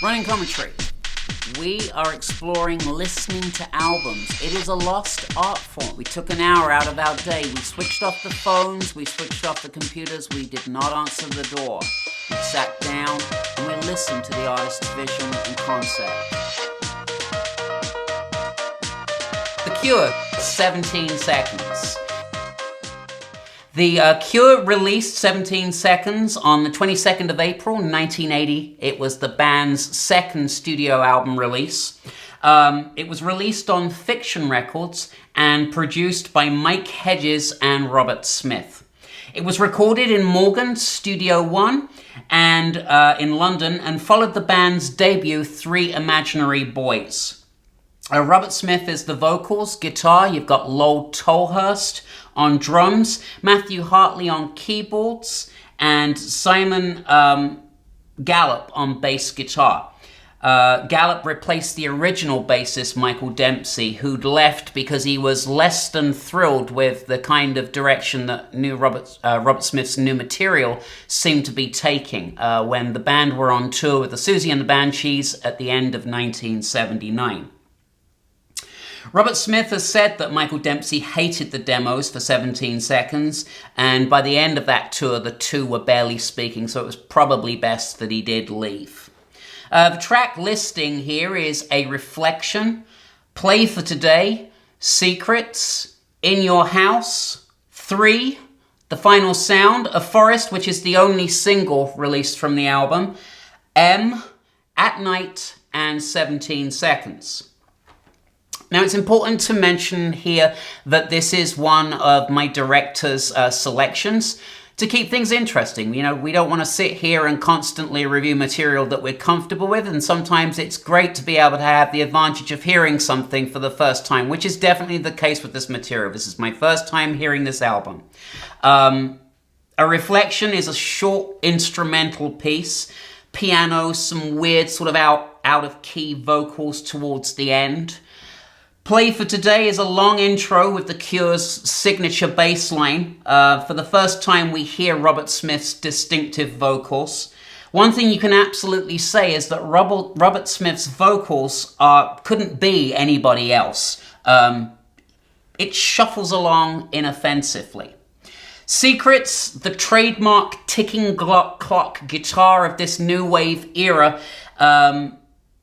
Running commentary. We are exploring listening to albums. It is a lost art form. We took an hour out of our day. We switched off the phones. We switched off the computers. We did not answer the door. We sat down and we listened to the artist's vision and concept. The Cure, 17 Seconds. The Cure released 17 Seconds on the 22nd of April, 1980. It was the band's second studio album release. It was released on Fiction Records and produced by Mike Hedges and Robert Smith. It was recorded in Morgan's Studio One and in London and followed the band's debut, Three Imaginary Boys. Robert Smith is the vocals, guitar. You've got Lowell Tolhurst on drums, Matthieu Hartley on keyboards, and Simon Gallup on bass guitar. Gallup replaced the original bassist Michael Dempsey, who'd left because he was less than thrilled with the kind of direction that Robert Smith's new material seemed to be taking when the band were on tour with the Susie and the Banshees at the end of 1979. Robert Smith has said that Michael Dempsey hated the demos for 17 Seconds, and by the end of that tour, the two were barely speaking, so it was probably best that he did leave. The track listing here is A Reflection, Play for Today, Secrets, In Your House, 3, The Final Sound, A Forest, which is the only single released from the album, M, At Night, and 17 Seconds. Now, it's important to mention here that this is one of my director's selections to keep things interesting. You know, we don't want to sit here and constantly review material that we're comfortable with, and sometimes it's great to be able to have the advantage of hearing something for the first time, which is definitely the case with this material. This is my first time hearing this album. A Reflection is a short instrumental piece, piano, some weird sort of out of key vocals towards the end. Play for Today is a long intro with the Cure's signature bass line. For the first time, we hear Robert Smith's distinctive vocals. One thing you can absolutely say is that Robert Smith's vocals couldn't be anybody else. It shuffles along inoffensively. Secrets, the trademark ticking clock guitar of this new wave era,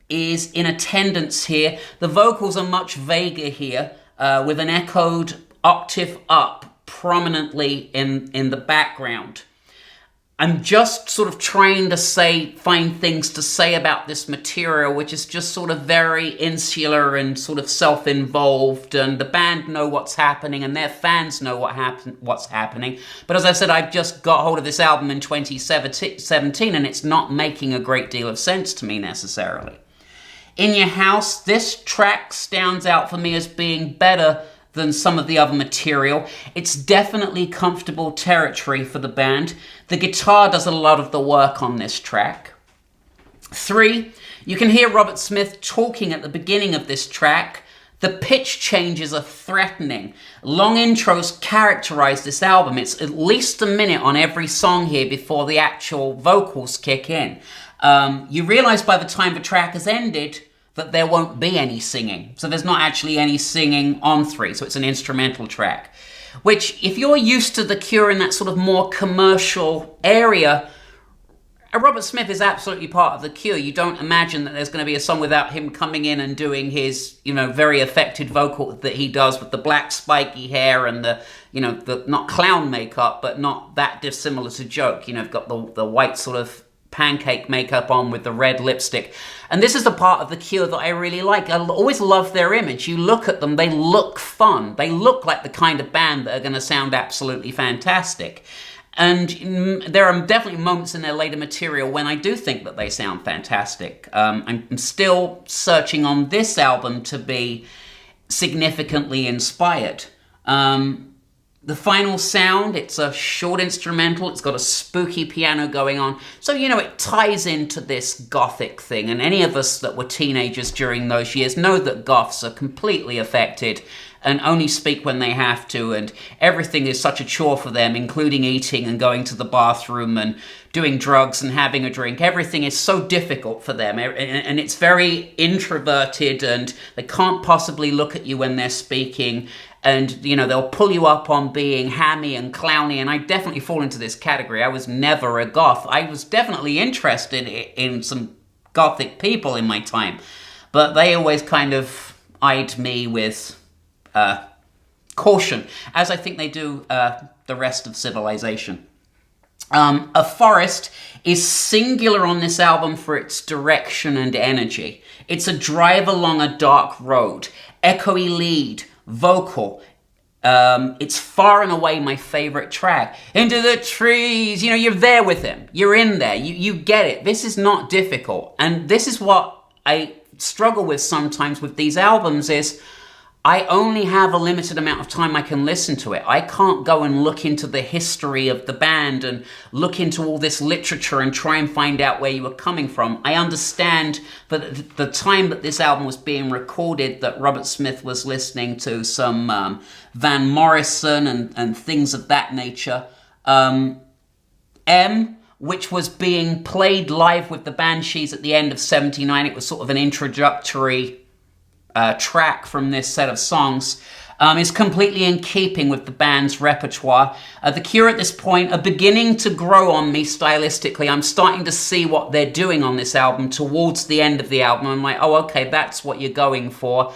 is in attendance here. The vocals are much vaguer here, with an echoed octave up prominently in the background. I'm just sort of trying to find things to say about this material, which is just sort of very insular and sort of self-involved, and the band know what's happening and their fans know what's happening. But as I said, I've just got hold of this album in 2017 and it's not making a great deal of sense to me necessarily. In Your House, this track stands out for me as being better than some of the other material. It's definitely comfortable territory for the band. The guitar does a lot of the work on this track. 3, you can hear Robert Smith talking at the beginning of this track. The pitch changes are threatening. Long intros characterize this album. It's at least a minute on every song here before the actual vocals kick in. You realize by the time the track has ended that there won't be any singing. So there's not actually any singing on 3, so it's an instrumental track. Which, if you're used to the Cure in that sort of more commercial area, Robert Smith is absolutely part of the Cure. You don't imagine that there's going to be a song without him coming in and doing his, very affected vocal that he does with the black spiky hair and the not clown makeup, but not that dissimilar to Joke. You've got the white sort of pancake makeup on with the red lipstick. And this is the part of the Cure that I really like. I always love their image. You look at them, they look fun. They look like the kind of band that are going to sound absolutely fantastic. And there are definitely moments in their later material when I do think that they sound fantastic. I'm still searching on this album to be significantly inspired. The Final Sound, it's a short instrumental, it's got a spooky piano going on, so it ties into this gothic thing, and any of us that were teenagers during those years know that goths are completely affected and only speak when they have to, and everything is such a chore for them, including eating and going to the bathroom and doing drugs and having a drink. Everything is so difficult for them, and it's very introverted, and they can't possibly look at you when they're speaking, and they'll pull you up on being hammy and clowny, and I definitely fall into this category. I was never a goth. I was definitely interested in some gothic people in my time, but they always kind of eyed me with caution, as I think they do the rest of civilization. A Forest is singular on this album for its direction and energy. It's a drive along a dark road, echoey lead, vocal. It's far and away my favorite track. Into the trees, you're there with him. You're in there. You get it. This is not difficult. And this is what I struggle with sometimes with these albums is I only have a limited amount of time I can listen to it. I can't go and look into the history of the band and look into all this literature and try and find out where you were coming from. I understand that the time that this album was being recorded, that Robert Smith was listening to some Van Morrison and things of that nature. Which was being played live with the Banshees at the end of '79. It was sort of an introductory track from this set of songs, is completely in keeping with the band's repertoire. The Cure at this point are beginning to grow on me stylistically. I'm starting to see what they're doing on this album towards the end of the album. I'm like, oh, okay, that's what you're going for.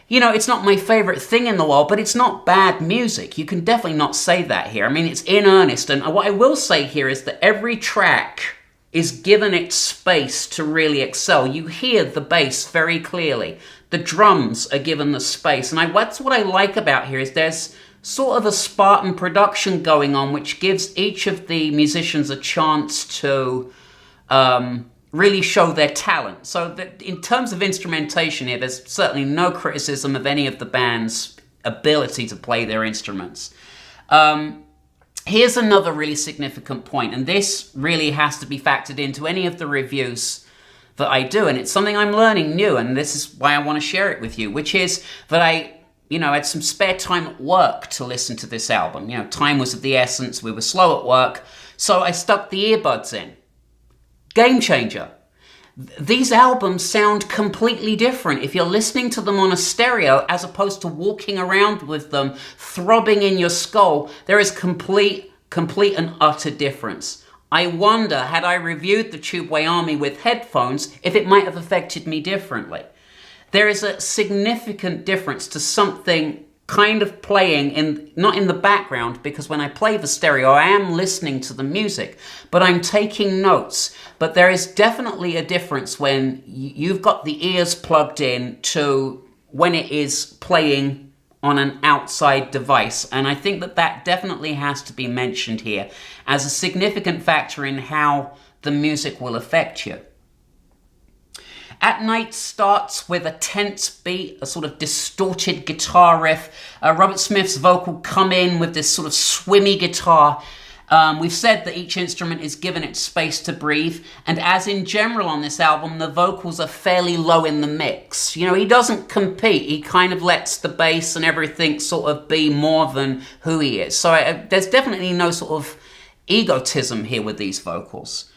It's not my favorite thing in the world, but it's not bad music. You can definitely not say that here. I mean, it's in earnest. And what I will say here is that every track is given its space to really excel. You hear the bass very clearly. The drums are given the space. And that's what I like about here is there's sort of a Spartan production going on, which gives each of the musicians a chance to really show their talent. So that in terms of instrumentation here, there's certainly no criticism of any of the band's ability to play their instruments. Here's another really significant point, and this really has to be factored into any of the reviews that I do, and it's something I'm learning new, and this is why I want to share it with you, which is that I had some spare time at work to listen to this album. Time was of the essence, we were slow at work, so I stuck the earbuds in. Game changer. These albums sound completely different if you're listening to them on a stereo as opposed to walking around with them throbbing in your skull. There is complete and utter difference. I wonder, had I reviewed the Tubeway Army with headphones, if it might have affected me differently. There is a significant difference to something kind of playing not in the background, because when I play the stereo, I am listening to the music, but I'm taking notes. But there is definitely a difference when you've got the ears plugged in to when it is playing on an outside device. And I think that definitely has to be mentioned here as a significant factor in how the music will affect you. At Night starts with a tense beat, a sort of distorted guitar riff. Robert Smith's vocal come in with this sort of swimmy guitar. We've said that each instrument is given its space to breathe, and as in general on this album, the vocals are fairly low in the mix. He doesn't compete, he kind of lets the bass and everything sort of be more than who he is. So there's definitely no sort of egotism here with these vocals.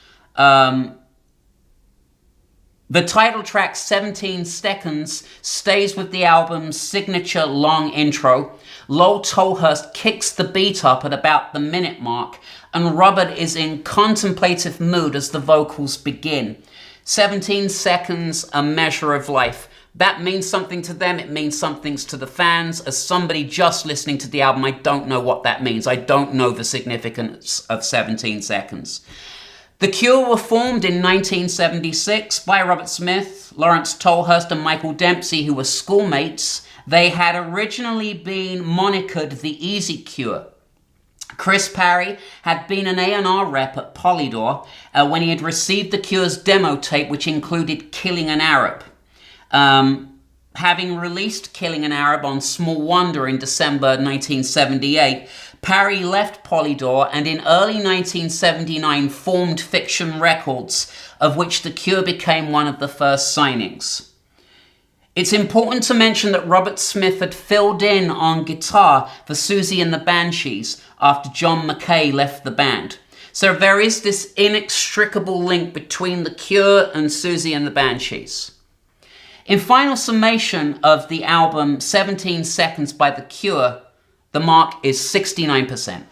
The title track, 17 Seconds, stays with the album's signature long intro. Lowell Tolhurst kicks the beat up at about the minute mark, and Robert is in contemplative mood as the vocals begin. 17 seconds, a measure of life. That means something to them, it means something to the fans. As somebody just listening to the album, I don't know what that means. I don't know the significance of 17 seconds. The Cure were formed in 1976 by Robert Smith, Lawrence Tolhurst, and Michael Dempsey, who were schoolmates. They had originally been monikered the Easy Cure. Chris Parry had been an A&R rep at Polydor when he had received the Cure's demo tape, which included Killing an Arab. Having released Killing an Arab on Small Wonder in December 1978, Parry left Polydor and in early 1979 formed Fiction Records, of which The Cure became one of the first signings. It's important to mention that Robert Smith had filled in on guitar for Susie and the Banshees after John Mackay left the band. So there is this inextricable link between The Cure and Susie and the Banshees. In final summation of the album 17 Seconds by The Cure, the mark is 69%. Cosmopolitan,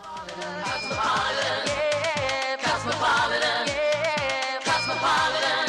yeah, Cosmopolitan, yeah, Cosmopolitan.